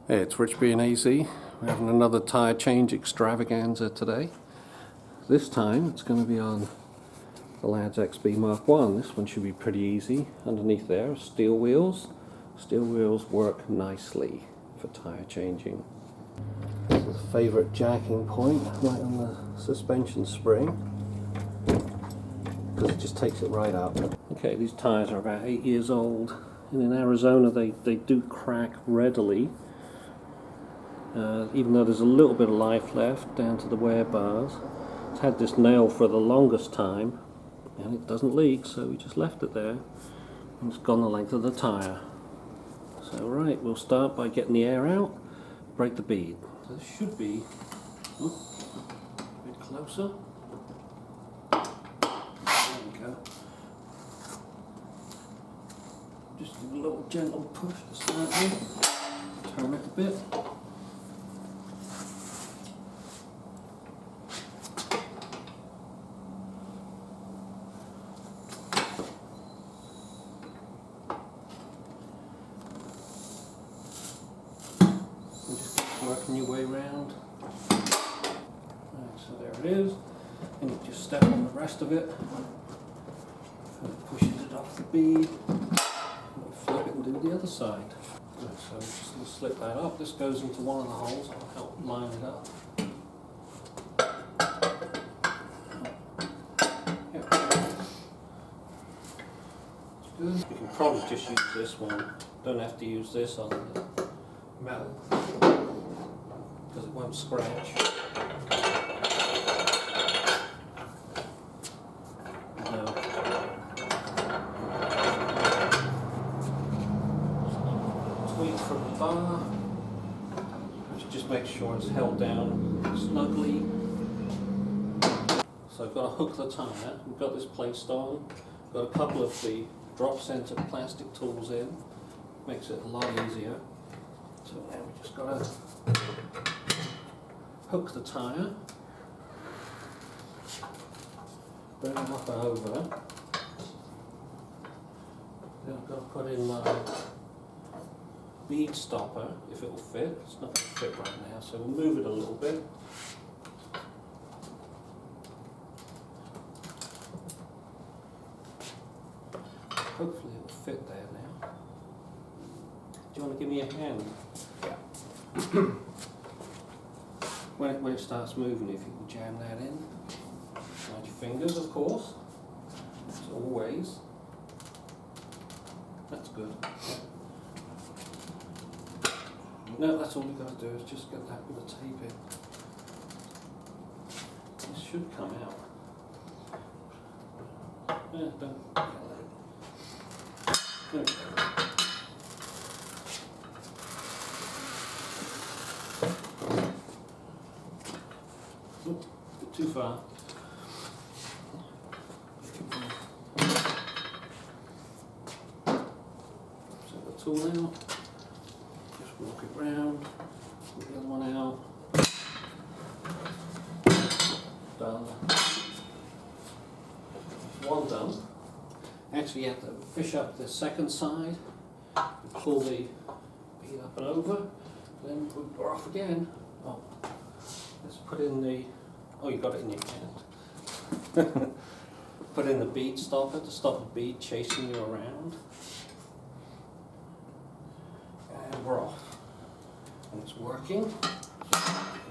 Hey, it's Rich being easy. We're having another tyre change extravaganza today. This time it's going to be on the Scion XB Mark 1. This one should be pretty easy. Underneath there are steel wheels. Steel wheels work nicely for tyre changing. This is a favourite jacking point right on the suspension spring, because it just takes it right up. Okay, these tyres are about 8 years old, and in Arizona they do crack readily. Even though there's a little bit of life left down to the wear bars. It's had this nail for the longest time and it doesn't leak, so we just left it there and it's gone the length of the tyre. So right, we'll start by getting the air out, break the bead. So this should be a bit closer. There we go. Just give a little gentle push to start with. Turn it a bit. Working your way around. Right, so there it is. And you just step on the rest of it. And it pushes it off the bead. And we'll flip it and do the other side. Right, so I'm just going to slip that up. This goes into one of the holes. I'll help line it up. That's good. You can probably just use this one. Don't have to use this on the metal, because it won't scratch. No. Tweak from the bar, which just makes sure it's held down snugly. So I've got to hook the tyre. We've got this placed on. Got a couple of the drop center plastic tools in. Makes it a lot easier. So now we just got to hook the tyre, bring it up and over. Then I've got to put in my bead stopper if it will fit. It's not going to fit right now, so we'll move it a little bit. Hopefully it will fit there now. Do you want to give me a hand? Yeah. When it starts moving, if you can jam that in. Mind your fingers, of course. As always. That's good. No, that's all we've got to do is just get that with the tape in. This should come out. Yeah, don't. There we go. Bit too far. So the tool out, just walk it round, pull the other one out, done. One done. Actually you have to fish up the second side, pull the bead up and over, then we're off again. Oh. Let's put in the, oh, you got it in your hand. Put in the bead stopper to stop the bead chasing you around. And we're off. And it's working.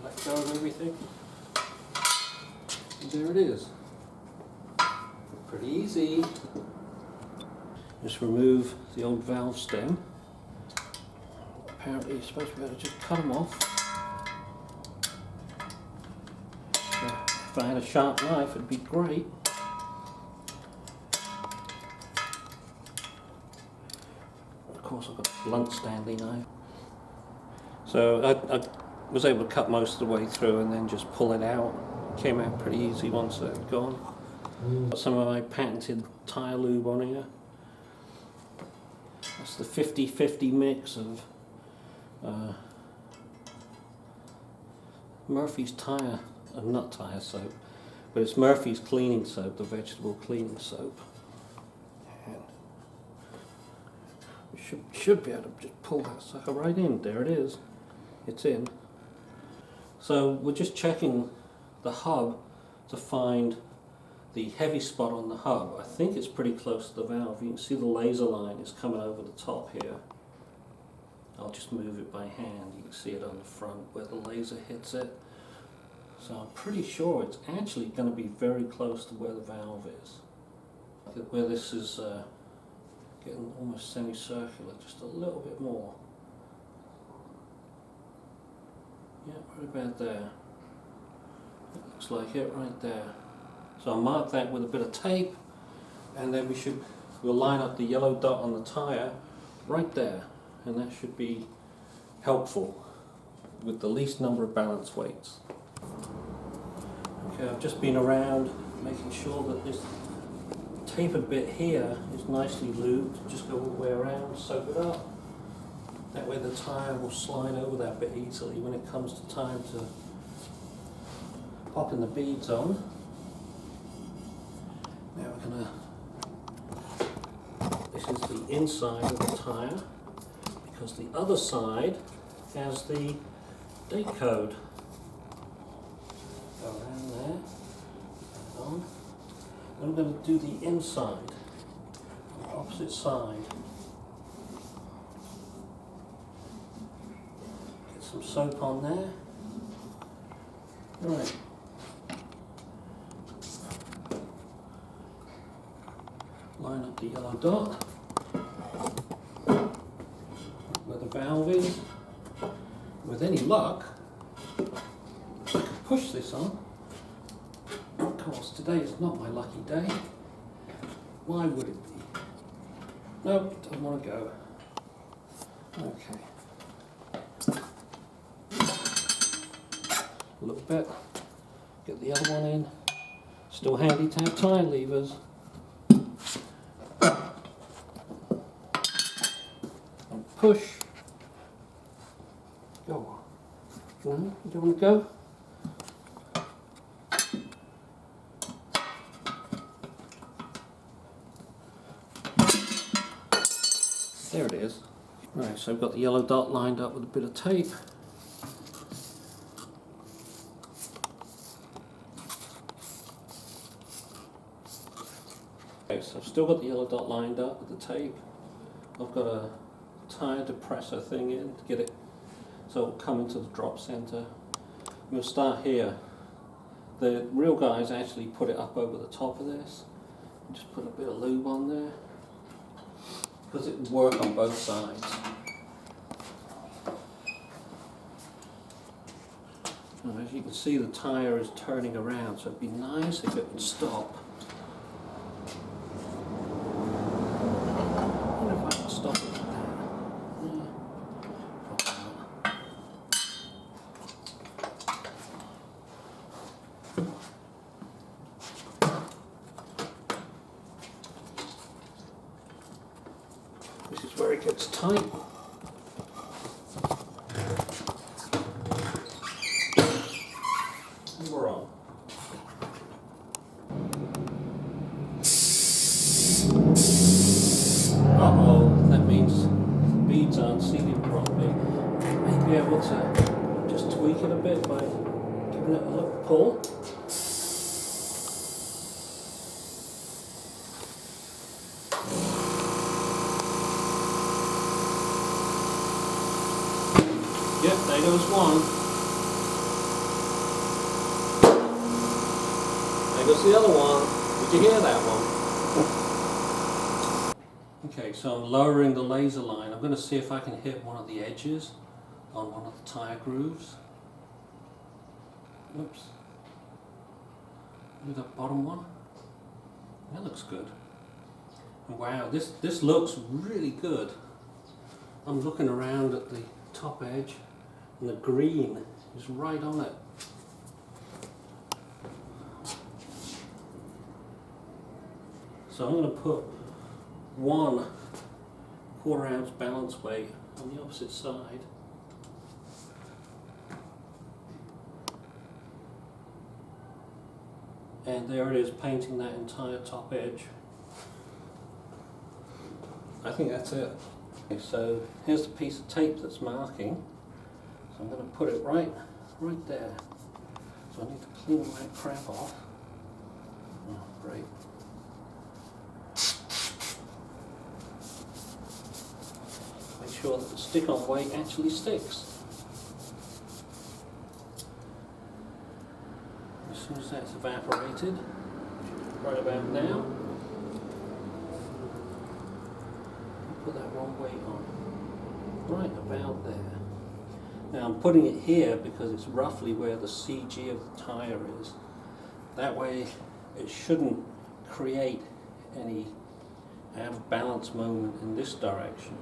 Let go of everything. And there it is. Pretty easy. Just remove the old valve stem. Apparently you're supposed to be able to just cut them off. If I had a sharp knife, it'd be great. Of course, I've got a blunt Stanley knife. So I was able to cut most of the way through and then just pull it out. It came out pretty easy once it had gone. Got some of my patented tyre lube on here. That's the 50-50 mix of Murphy's tyre. Not tyre soap, but it's Murphy's cleaning soap, the vegetable cleaning soap. And we should be able to just pull that sucker right in. There it is. it's in. So we're just checking the hub to find the heavy spot on the hub. I think it's pretty close to the valve. You can see the laser line is coming over the top here. I'll just move it by hand. You can see it on the front where the laser hits it. So I'm pretty sure it's actually going to be very close to where the valve is. Where this is getting almost semicircular, just a little bit more. Yeah, right about there. It looks like it right there. So I'll mark that with a bit of tape, and then we'll line up the yellow dot on the tire right there, and that should be helpful with the least number of balance weights. Okay, I've just been around making sure that this tapered bit here is nicely lubed. Just go all the way around, soak it up. That way the tire will slide over that bit easily when it comes to time to pop in the beads on. Now we're going to, this is the inside of the tire, because the other side has the date code. Go around there, on. I'm going to do the inside, the opposite side. Get some soap on there. Right. Line up the yellow dot where the valve is. With any luck, I can push this on. Of course, today is not my lucky day. Why would it be? Nope, don't want to go. Okay. A little bit. Get the other one in. Still handy to have tire levers. Push. Go. No, you don't want to go? There it is. Right, so I've got the yellow dot lined up with a bit of tape. Okay, so I've still got the yellow dot lined up with the tape. I've got a tire depressor thing in to get it so it'll come into the drop center. We'll start here. The real guys actually put it up over the top of this. Just put a bit of lube on there because it will work on both sides. And as you can see, the tire is turning around, so it'd be nice if it would stop. I wonder if I can stop it like that. This is where it gets tight. And we're on. Uh-oh, that means beads aren't seated properly. I may be able to just tweak it a bit by giving it a little pull. Yep, there goes one. There goes the other one. Did you hear that one? Okay, so I'm lowering the laser line. I'm going to see if I can hit one of the edges on one of the tire grooves. Oops. Do that bottom one. That looks good. Wow, this looks really good. I'm looking around at the top edge, and the green is right on it. So I'm going to put 1 1/4 ounce balance weight on the opposite side. And there it is, painting that entire top edge. I think that's it. Okay, so here's the piece of tape that's marking. So I'm going to put it right there. So I need to clean that crap off. Oh, great. Make sure that the stick-on weight actually sticks. As soon as that's evaporated, right about now, put that one weight on, right about there. Now I'm putting it here because it's roughly where the CG of the tire is. That way it shouldn't create any out of balance moment in this direction,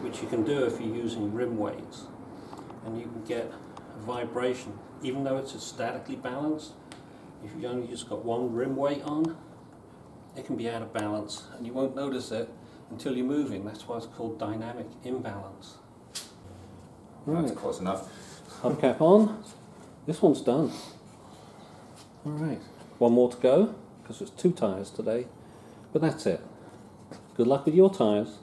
which you can do if you're using rim weights, and you can get a vibration. Even though it's statically balanced, if you've only just got one rim weight on, it can be out of balance and you won't notice it until you're moving. That's why it's called dynamic imbalance. Right. That's close enough. Hubcap on. This one's done. Alright, one more to go because it's 2 tires today, but that's it. Good luck with your tires.